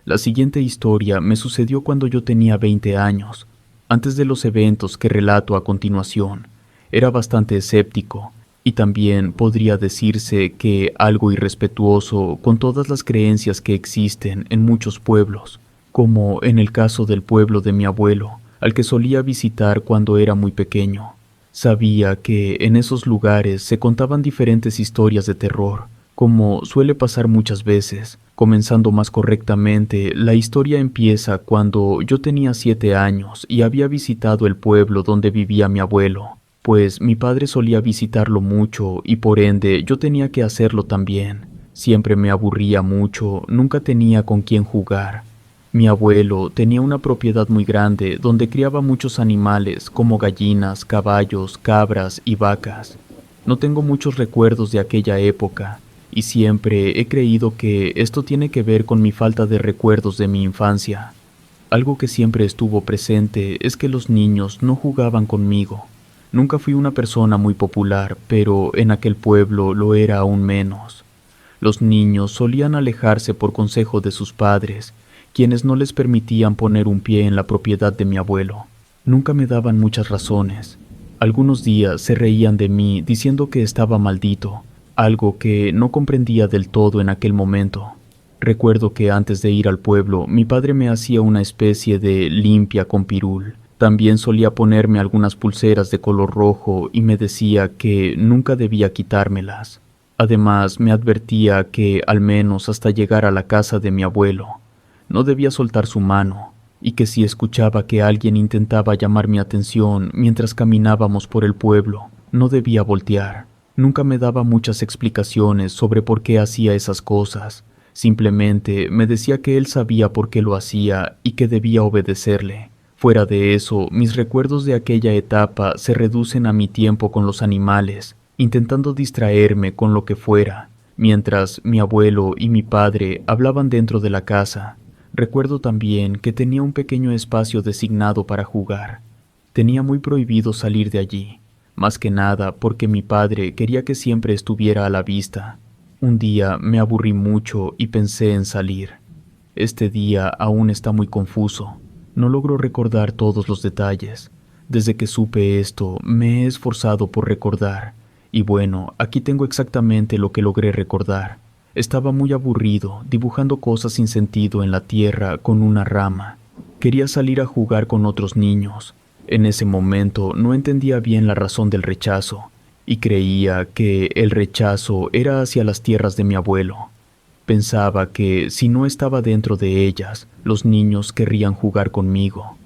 La siguiente historia me sucedió cuando yo tenía 20 años. Antes de los eventos que relato a continuación, era bastante escéptico y también podría decirse que algo irrespetuoso con todas las creencias que existen en muchos pueblos, como en el caso del pueblo de mi abuelo, al que solía visitar cuando era muy pequeño. Sabía que en esos lugares se contaban diferentes historias de terror, como suele pasar muchas veces. Comenzando más correctamente, la historia empieza cuando yo tenía 7 años y había visitado el pueblo donde vivía mi abuelo, pues mi padre solía visitarlo mucho y por ende yo tenía que hacerlo también. Siempre me aburría mucho, nunca tenía con quién jugar. Mi abuelo tenía una propiedad muy grande donde criaba muchos animales como gallinas, caballos, cabras y vacas. No tengo muchos recuerdos de aquella época y siempre he creído que esto tiene que ver con mi falta de recuerdos de mi infancia. Algo que siempre estuvo presente es que los niños no jugaban conmigo. Nunca fui una persona muy popular, pero en aquel pueblo lo era aún menos. Los niños solían alejarse por consejo de sus padres, quienes no les permitían poner un pie en la propiedad de mi abuelo. Nunca me daban muchas razones. Algunos días se reían de mí diciendo que estaba maldito, algo que no comprendía del todo en aquel momento. Recuerdo que antes de ir al pueblo, mi padre me hacía una especie de limpia con pirul. También solía ponerme algunas pulseras de color rojo y me decía que nunca debía quitármelas. Además, me advertía que, al menos hasta llegar a la casa de mi abuelo, no debía soltar su mano, y que si escuchaba que alguien intentaba llamar mi atención mientras caminábamos por el pueblo, no debía voltear. Nunca me daba muchas explicaciones sobre por qué hacía esas cosas. Simplemente me decía que él sabía por qué lo hacía y que debía obedecerle. Fuera de eso, mis recuerdos de aquella etapa se reducen a mi tiempo con los animales, intentando distraerme con lo que fuera, mientras mi abuelo y mi padre hablaban dentro de la casa. Recuerdo también que tenía un pequeño espacio designado para jugar. Tenía muy prohibido salir de allí, más que nada porque mi padre quería que siempre estuviera a la vista. Un día me aburrí mucho y pensé en salir. Este día aún está muy confuso. No logro recordar todos los detalles. Desde que supe esto, me he esforzado por recordar. Y bueno, aquí tengo exactamente lo que logré recordar. Estaba muy aburrido, dibujando cosas sin sentido en la tierra con una rama. Quería salir a jugar con otros niños. En ese momento no entendía bien la razón del rechazo, y creía que el rechazo era hacia las tierras de mi abuelo. Pensaba que si no estaba dentro de ellas, los niños querrían jugar conmigo.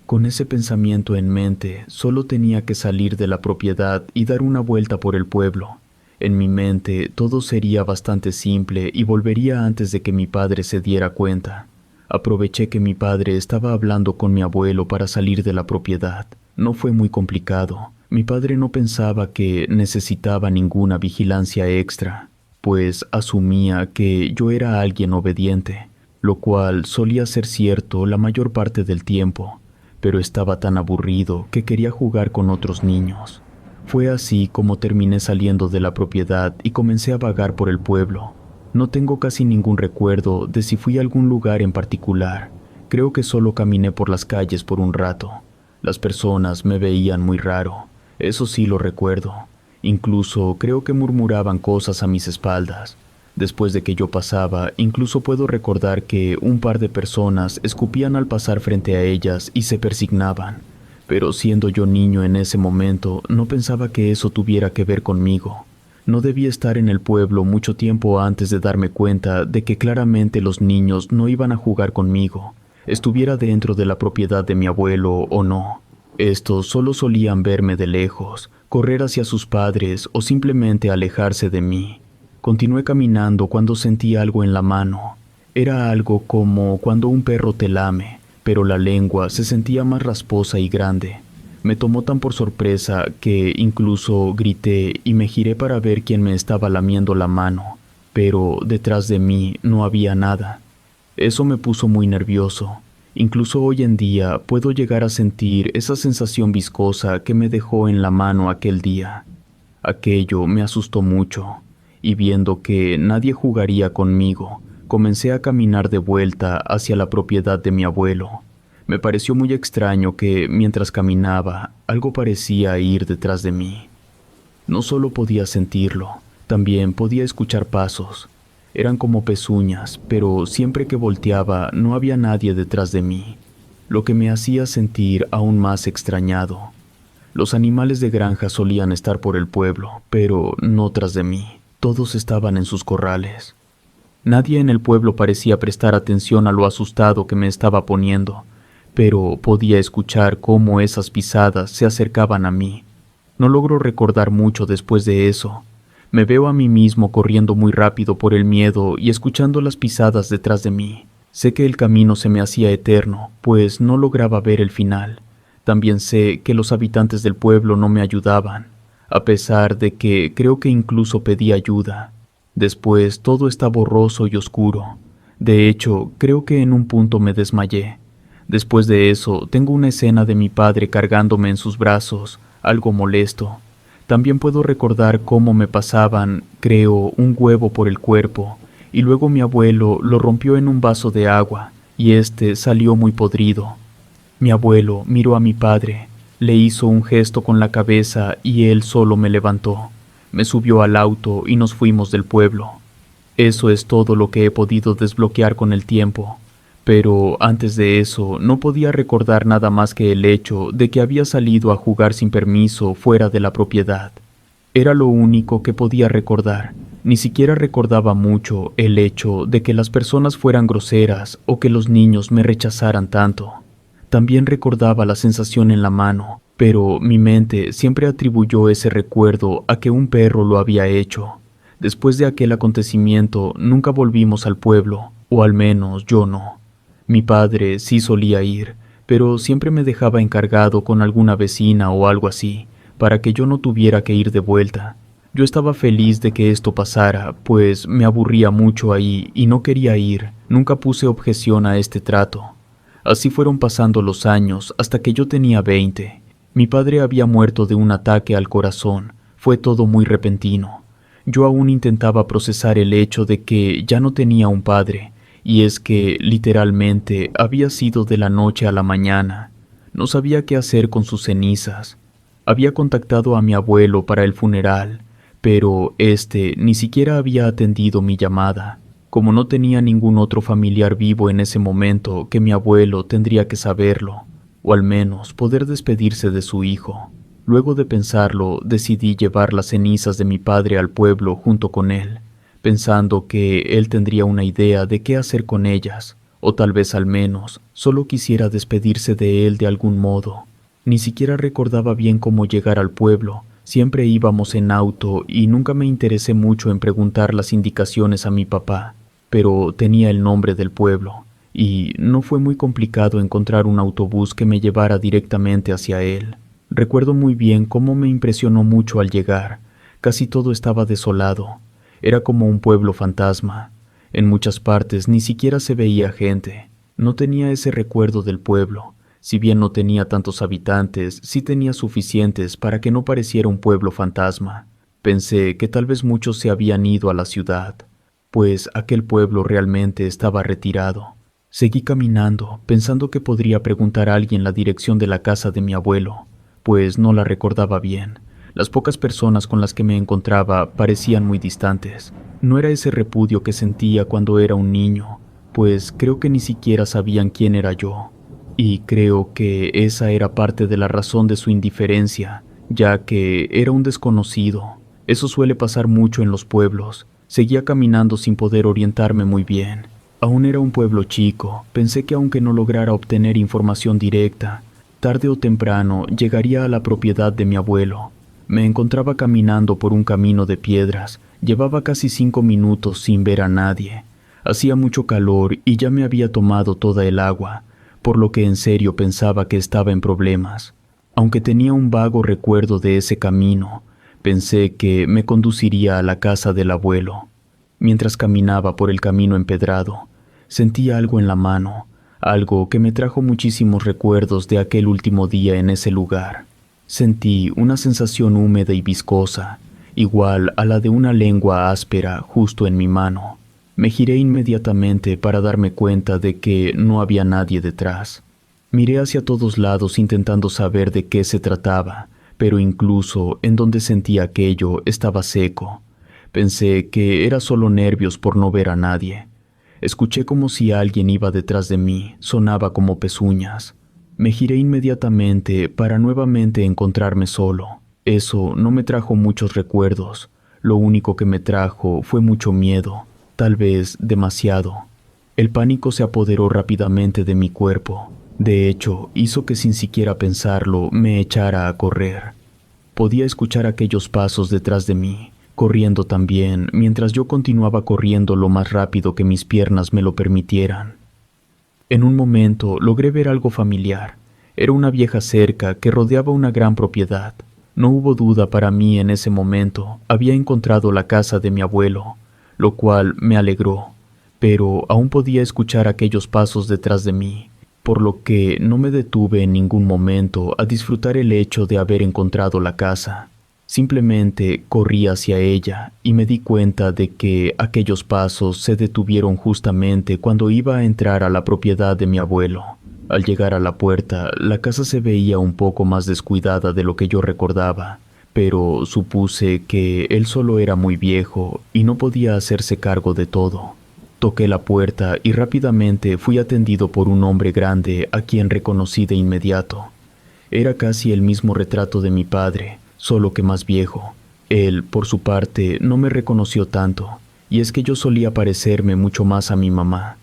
Con ese pensamiento en mente, solo tenía que salir de la propiedad y dar una vuelta por el pueblo. En mi mente todo sería bastante simple y volvería antes de que mi padre se diera cuenta. Aproveché que mi padre estaba hablando con mi abuelo para salir de la propiedad. No fue muy complicado. Mi padre no pensaba que necesitaba ninguna vigilancia extra, pues asumía que yo era alguien obediente, lo cual solía ser cierto la mayor parte del tiempo, pero estaba tan aburrido que quería jugar con otros niños. Fue así como terminé saliendo de la propiedad y comencé a vagar por el pueblo. No tengo casi ningún recuerdo de si fui a algún lugar en particular. Creo que solo caminé por las calles por un rato. Las personas me veían muy raro, eso sí lo recuerdo. Incluso creo que murmuraban cosas a mis espaldas. Después de que yo pasaba, incluso puedo recordar que un par de personas escupían al pasar frente a ellas y se persignaban. Pero siendo yo niño en ese momento, no pensaba que eso tuviera que ver conmigo. No debía estar en el pueblo mucho tiempo antes de darme cuenta de que claramente los niños no iban a jugar conmigo, estuviera dentro de la propiedad de mi abuelo o no. Estos solo solían verme de lejos, correr hacia sus padres o simplemente alejarse de mí. Continué caminando cuando sentí algo en la mano. Era algo como cuando un perro te lame, pero la lengua se sentía más rasposa y grande. Me tomó tan por sorpresa que incluso grité y me giré para ver quién me estaba lamiendo la mano, pero detrás de mí no había nada. Eso me puso muy nervioso. Incluso hoy en día puedo llegar a sentir esa sensación viscosa que me dejó en la mano aquel día. Aquello me asustó mucho, y viendo que nadie jugaría conmigo, comencé a caminar de vuelta hacia la propiedad de mi abuelo. Me pareció muy extraño que, mientras caminaba, algo parecía ir detrás de mí. No solo podía sentirlo, también podía escuchar pasos. Eran como pezuñas, pero siempre que volteaba no había nadie detrás de mí, lo que me hacía sentir aún más extrañado. Los animales de granja solían estar por el pueblo, pero no tras de mí. Todos estaban en sus corrales. Nadie en el pueblo parecía prestar atención a lo asustado que me estaba poniendo, pero podía escuchar cómo esas pisadas se acercaban a mí. No logro recordar mucho después de eso. Me veo a mí mismo corriendo muy rápido por el miedo y escuchando las pisadas detrás de mí. Sé que el camino se me hacía eterno, pues no lograba ver el final. También sé que los habitantes del pueblo no me ayudaban, a pesar de que creo que incluso pedí ayuda. Después todo está borroso y oscuro. De hecho, creo que en un punto me desmayé. Después de eso, tengo una escena de mi padre cargándome en sus brazos, algo molesto. También puedo recordar cómo me pasaban, creo, un huevo por el cuerpo, y luego mi abuelo lo rompió en un vaso de agua, y este salió muy podrido. Mi abuelo miró a mi padre, le hizo un gesto con la cabeza y él solo me levantó. Me subió al auto y nos fuimos del pueblo. Eso es todo lo que he podido desbloquear con el tiempo. Pero antes de eso no podía recordar nada más que el hecho de que había salido a jugar sin permiso fuera de la propiedad. Era lo único que podía recordar. Ni siquiera recordaba mucho el hecho de que las personas fueran groseras o que los niños me rechazaran tanto. También recordaba la sensación en la mano, pero mi mente siempre atribuyó ese recuerdo a que un perro lo había hecho. Después de aquel acontecimiento nunca volvimos al pueblo, o al menos yo no. Mi padre sí solía ir, pero siempre me dejaba encargado con alguna vecina o algo así, para que yo no tuviera que ir de vuelta. Yo estaba feliz de que esto pasara, pues me aburría mucho ahí y no quería ir. Nunca puse objeción a este trato. Así fueron pasando los años hasta que yo tenía 20. Mi padre había muerto de un ataque al corazón. Fue todo muy repentino. Yo aún intentaba procesar el hecho de que ya no tenía un padre, y es que, literalmente, había sido de la noche a la mañana. No sabía qué hacer con sus cenizas. Había contactado a mi abuelo para el funeral, pero este ni siquiera había atendido mi llamada. Como no tenía ningún otro familiar vivo en ese momento, que mi abuelo tendría que saberlo, o al menos poder despedirse de su hijo. Luego de pensarlo, decidí llevar las cenizas de mi padre al pueblo junto con él, pensando que él tendría una idea de qué hacer con ellas, o tal vez al menos solo quisiera despedirse de él de algún modo. Ni siquiera recordaba bien cómo llegar al pueblo. Siempre íbamos en auto y nunca me interesé mucho en preguntar las indicaciones a mi papá, pero tenía el nombre del pueblo, y no fue muy complicado encontrar un autobús que me llevara directamente hacia él. Recuerdo muy bien cómo me impresionó mucho al llegar. Casi todo estaba desolado. Era como un pueblo fantasma. En muchas partes ni siquiera se veía gente. No tenía ese recuerdo del pueblo. Si bien no tenía tantos habitantes, sí tenía suficientes para que no pareciera un pueblo fantasma. Pensé que tal vez muchos se habían ido a la ciudad, pues aquel pueblo realmente estaba retirado. Seguí caminando, pensando que podría preguntar a alguien la dirección de la casa de mi abuelo, pues no la recordaba bien. Las pocas personas con las que me encontraba parecían muy distantes. No era ese repudio que sentía cuando era un niño, pues creo que ni siquiera sabían quién era yo. Y creo que esa era parte de la razón de su indiferencia, ya que era un desconocido. Eso suele pasar mucho en los pueblos. Seguía caminando sin poder orientarme muy bien. Aún era un pueblo chico. Pensé que aunque no lograra obtener información directa, tarde o temprano llegaría a la propiedad de mi abuelo. Me encontraba caminando por un camino de piedras. Llevaba casi 5 minutos sin ver a nadie. Hacía mucho calor y ya me había tomado toda el agua, por lo que en serio pensaba que estaba en problemas. Aunque tenía un vago recuerdo de ese camino, pensé que me conduciría a la casa del abuelo. Mientras caminaba por el camino empedrado, sentí algo en la mano, algo que me trajo muchísimos recuerdos de aquel último día en ese lugar. Sentí una sensación húmeda y viscosa, igual a la de una lengua áspera justo en mi mano. Me giré inmediatamente para darme cuenta de que no había nadie detrás. Miré hacia todos lados intentando saber de qué se trataba, pero incluso en donde sentía aquello estaba seco. Pensé que era solo nervios por no ver a nadie. Escuché como si alguien iba detrás de mí, sonaba como pezuñas. Me giré inmediatamente para nuevamente encontrarme solo. Eso no me trajo muchos recuerdos. Lo único que me trajo fue mucho miedo, tal vez demasiado. El pánico se apoderó rápidamente de mi cuerpo. De hecho, hizo que sin siquiera pensarlo me echara a correr. Podía escuchar aquellos pasos detrás de mí, corriendo también, mientras yo continuaba corriendo lo más rápido que mis piernas me lo permitieran. En un momento logré ver algo familiar. Era una vieja cerca que rodeaba una gran propiedad. No hubo duda para mí en ese momento. Había encontrado la casa de mi abuelo, lo cual me alegró, pero aún podía escuchar aquellos pasos detrás de mí, por lo que no me detuve en ningún momento a disfrutar el hecho de haber encontrado la casa. Simplemente corrí hacia ella y me di cuenta de que aquellos pasos se detuvieron justamente cuando iba a entrar a la propiedad de mi abuelo. Al llegar a la puerta, la casa se veía un poco más descuidada de lo que yo recordaba, pero supuse que él solo era muy viejo y no podía hacerse cargo de todo. Toqué la puerta y rápidamente fui atendido por un hombre grande a quien reconocí de inmediato. Era casi el mismo retrato de mi padre, solo que más viejo. Él, por su parte, no me reconoció tanto, y es que yo solía parecerme mucho más a mi mamá.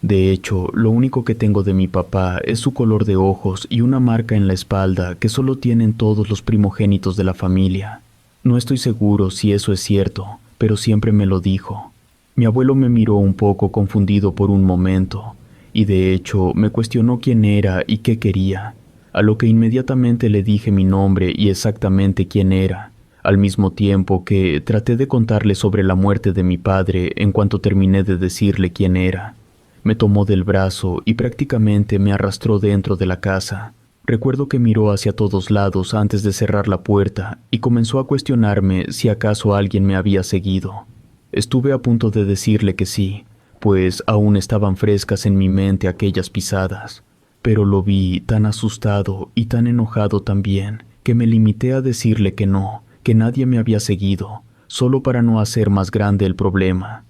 De hecho, lo único que tengo de mi papá es su color de ojos y una marca en la espalda que solo tienen todos los primogénitos de la familia. No estoy seguro si eso es cierto, pero siempre me lo dijo. Mi abuelo me miró un poco confundido por un momento, y de hecho me cuestionó quién era y qué quería, a lo que inmediatamente le dije mi nombre y exactamente quién era, al mismo tiempo que traté de contarle sobre la muerte de mi padre en cuanto terminé de decirle quién era. Me tomó del brazo y prácticamente me arrastró dentro de la casa. Recuerdo que miró hacia todos lados antes de cerrar la puerta y comenzó a cuestionarme si acaso alguien me había seguido. Estuve a punto de decirle que sí, pues aún estaban frescas en mi mente aquellas pisadas, pero lo vi tan asustado y tan enojado también que me limité a decirle que no, que nadie me había seguido, solo para no hacer más grande el problema.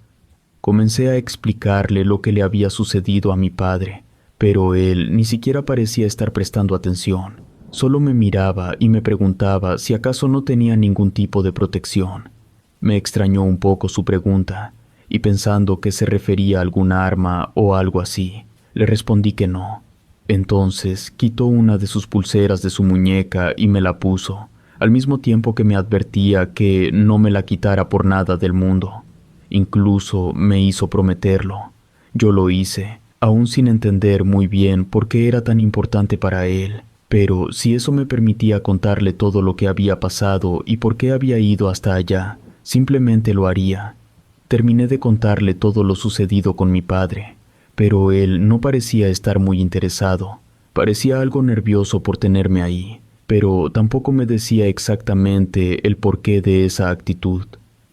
Comencé a explicarle lo que le había sucedido a mi padre, pero él ni siquiera parecía estar prestando atención. Solo me miraba y me preguntaba si acaso no tenía ningún tipo de protección. Me extrañó un poco su pregunta, y pensando que se refería a alguna arma o algo así, le respondí que no. Entonces quitó una de sus pulseras de su muñeca y me la puso, al mismo tiempo que me advertía que no me la quitara por nada del mundo. Incluso me hizo prometerlo. Yo lo hice, aún sin entender muy bien por qué era tan importante para él, pero si eso me permitía contarle todo lo que había pasado y por qué había ido hasta allá, simplemente lo haría. Terminé de contarle todo lo sucedido con mi padre, pero él no parecía estar muy interesado. Parecía algo nervioso por tenerme ahí, pero tampoco me decía exactamente el porqué de esa actitud.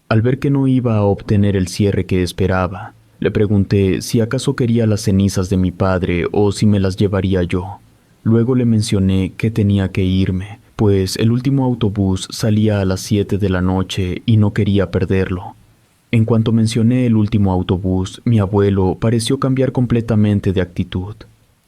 Al ver que no iba a obtener el cierre que esperaba, le pregunté si acaso quería las cenizas de mi padre o si me las llevaría yo. Luego le mencioné que tenía que irme, pues el último autobús salía a las 7 de la noche y no quería perderlo. En cuanto mencioné el último autobús, mi abuelo pareció cambiar completamente de actitud.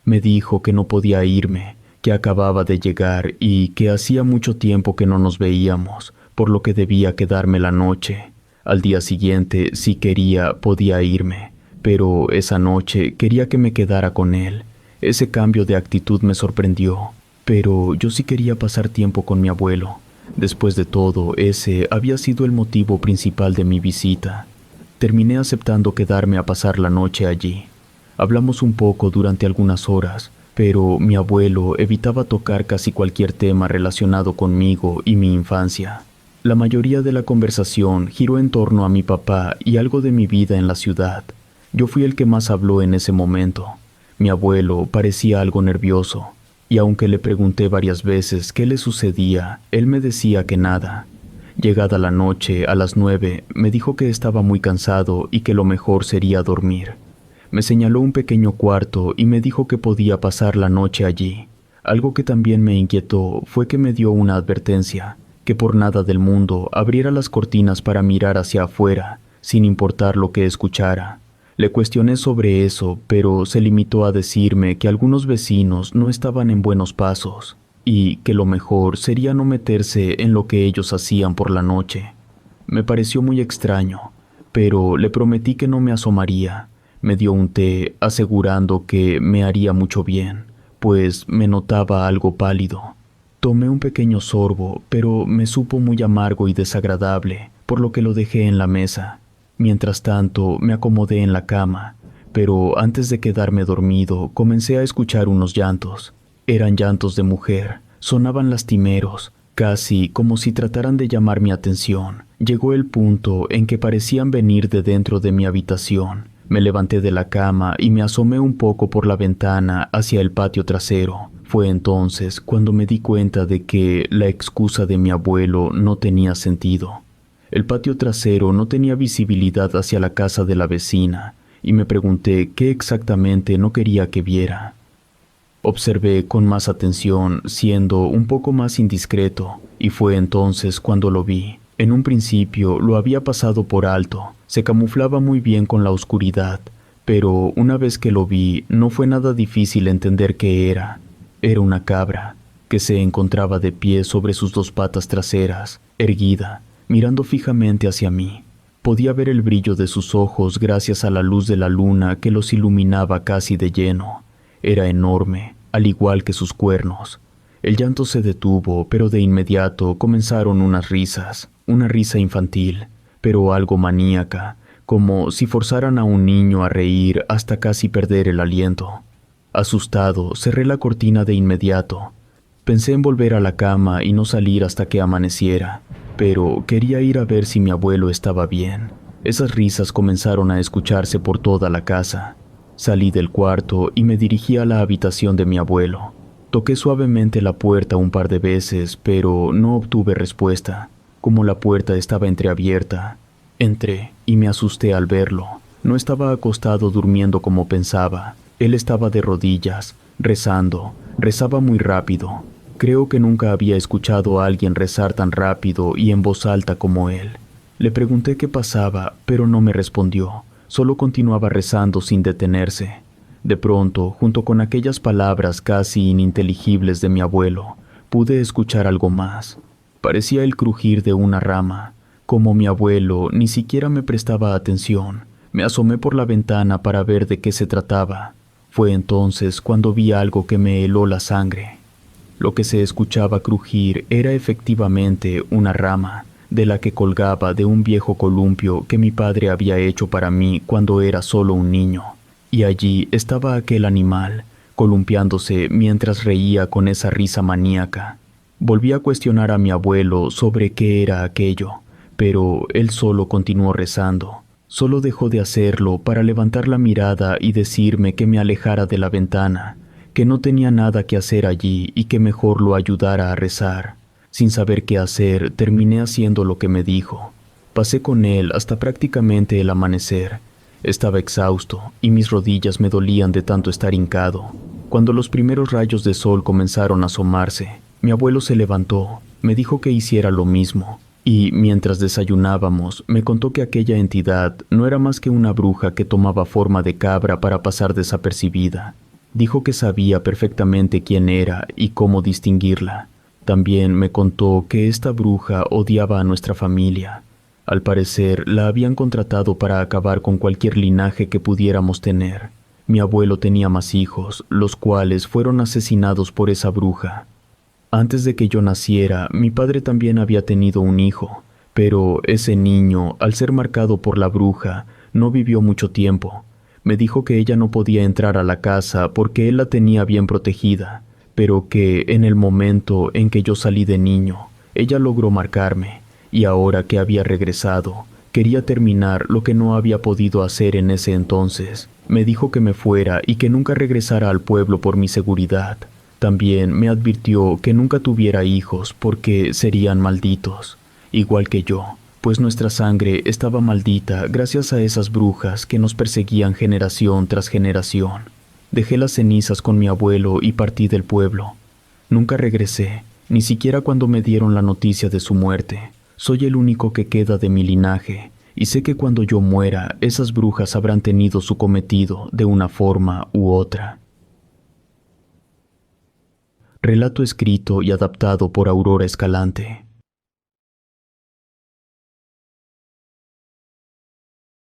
Me dijo que no podía irme, que acababa de llegar y que hacía mucho tiempo que no nos veíamos, por lo que debía quedarme la noche. Al día siguiente, si quería, podía irme, pero esa noche quería que me quedara con él. Ese cambio de actitud me sorprendió, pero yo sí quería pasar tiempo con mi abuelo. Después de todo, ese había sido el motivo principal de mi visita. Terminé aceptando quedarme a pasar la noche allí. Hablamos un poco durante algunas horas, pero mi abuelo evitaba tocar casi cualquier tema relacionado conmigo y mi infancia. La mayoría de la conversación giró en torno a mi papá y algo de mi vida en la ciudad. Yo fui el que más habló en ese momento. Mi abuelo parecía algo nervioso, y aunque le pregunté varias veces qué le sucedía, él me decía que nada. Llegada la noche, a las 9, me dijo que estaba muy cansado y que lo mejor sería dormir. Me señaló un pequeño cuarto y me dijo que podía pasar la noche allí. Algo que también me inquietó fue que me dio una advertencia, que por nada del mundo abriera las cortinas para mirar hacia afuera, sin importar lo que escuchara. Le cuestioné sobre eso, pero se limitó a decirme que algunos vecinos no estaban en buenos pasos y que lo mejor sería no meterse en lo que ellos hacían por la noche. Me pareció muy extraño, pero le prometí que no me asomaría. Me dio un té asegurando que me haría mucho bien, pues me notaba algo pálido. Tomé un pequeño sorbo, pero me supo muy amargo y desagradable, por lo que lo dejé en la mesa. Mientras tanto, me acomodé en la cama, pero antes de quedarme dormido, comencé a escuchar unos llantos. Eran llantos de mujer, sonaban lastimeros, casi como si trataran de llamar mi atención. Llegó el punto en que parecían venir de dentro de mi habitación. Me levanté de la cama y me asomé un poco por la ventana hacia el patio trasero. Fue entonces cuando me di cuenta de que la excusa de mi abuelo no tenía sentido. El patio trasero no tenía visibilidad hacia la casa de la vecina, y me pregunté qué exactamente no quería que viera. Observé con más atención, siendo un poco más indiscreto, y fue entonces cuando lo vi. En un principio lo había pasado por alto, se camuflaba muy bien con la oscuridad, pero una vez que lo vi no fue nada difícil entender qué era. Era una cabra, que se encontraba de pie sobre sus dos patas traseras, erguida, mirando fijamente hacia mí. Podía ver el brillo de sus ojos gracias a la luz de la luna que los iluminaba casi de lleno. Era enorme, al igual que sus cuernos. El llanto se detuvo, pero de inmediato comenzaron unas risas, una risa infantil, pero algo maníaca, como si forzaran a un niño a reír hasta casi perder el aliento. Asustado, cerré la cortina de inmediato. Pensé en volver a la cama y no salir hasta que amaneciera, pero quería ir a ver si mi abuelo estaba bien. Esas risas comenzaron a escucharse por toda la casa. Salí del cuarto y me dirigí a la habitación de mi abuelo. Toqué suavemente la puerta un par de veces, pero no obtuve respuesta. Como la puerta estaba entreabierta, entré y me asusté al verlo. No estaba acostado durmiendo como pensaba. Él estaba de rodillas, rezando. Rezaba muy rápido. Creo que nunca había escuchado a alguien rezar tan rápido y en voz alta como él. Le pregunté qué pasaba, pero no me respondió. Solo continuaba rezando sin detenerse. De pronto, junto con aquellas palabras casi ininteligibles de mi abuelo, pude escuchar algo más. Parecía el crujir de una rama. Como mi abuelo ni siquiera me prestaba atención, me asomé por la ventana para ver de qué se trataba. Fue entonces cuando vi algo que me heló la sangre. Lo que se escuchaba crujir era efectivamente una rama, de la que colgaba de un viejo columpio que mi padre había hecho para mí cuando era solo un niño. Y allí estaba aquel animal, columpiándose mientras reía con esa risa maníaca. Volví a cuestionar a mi abuelo sobre qué era aquello, pero él solo continuó rezando. Solo dejó de hacerlo para levantar la mirada y decirme que me alejara de la ventana, que no tenía nada que hacer allí y que mejor lo ayudara a rezar. Sin saber qué hacer, terminé haciendo lo que me dijo. Pasé con él hasta prácticamente el amanecer. Estaba exhausto y mis rodillas me dolían de tanto estar hincado. Cuando los primeros rayos de sol comenzaron a asomarse, mi abuelo se levantó, me dijo que hiciera lo mismo, y mientras desayunábamos, me contó que aquella entidad no era más que una bruja que tomaba forma de cabra para pasar desapercibida. Dijo que sabía perfectamente quién era y cómo distinguirla. También me contó que esta bruja odiaba a nuestra familia. Al parecer, la habían contratado para acabar con cualquier linaje que pudiéramos tener. Mi abuelo tenía más hijos, los cuales fueron asesinados por esa bruja. Antes de que yo naciera, mi padre también había tenido un hijo, pero ese niño, al ser marcado por la bruja, no vivió mucho tiempo. Me dijo que ella no podía entrar a la casa porque él la tenía bien protegida, pero que en el momento en que yo salí de niño, ella logró marcarme, y ahora que había regresado, quería terminar lo que no había podido hacer en ese entonces. Me dijo que me fuera y que nunca regresara al pueblo por mi seguridad. También me advirtió que nunca tuviera hijos porque serían malditos, igual que yo, pues nuestra sangre estaba maldita gracias a esas brujas que nos perseguían generación tras generación. Dejé las cenizas con mi abuelo y partí del pueblo. Nunca regresé, ni siquiera cuando me dieron la noticia de su muerte. Soy el único que queda de mi linaje, y sé que cuando yo muera, esas brujas habrán tenido su cometido de una forma u otra. Relato escrito y adaptado por Aurora Escalante.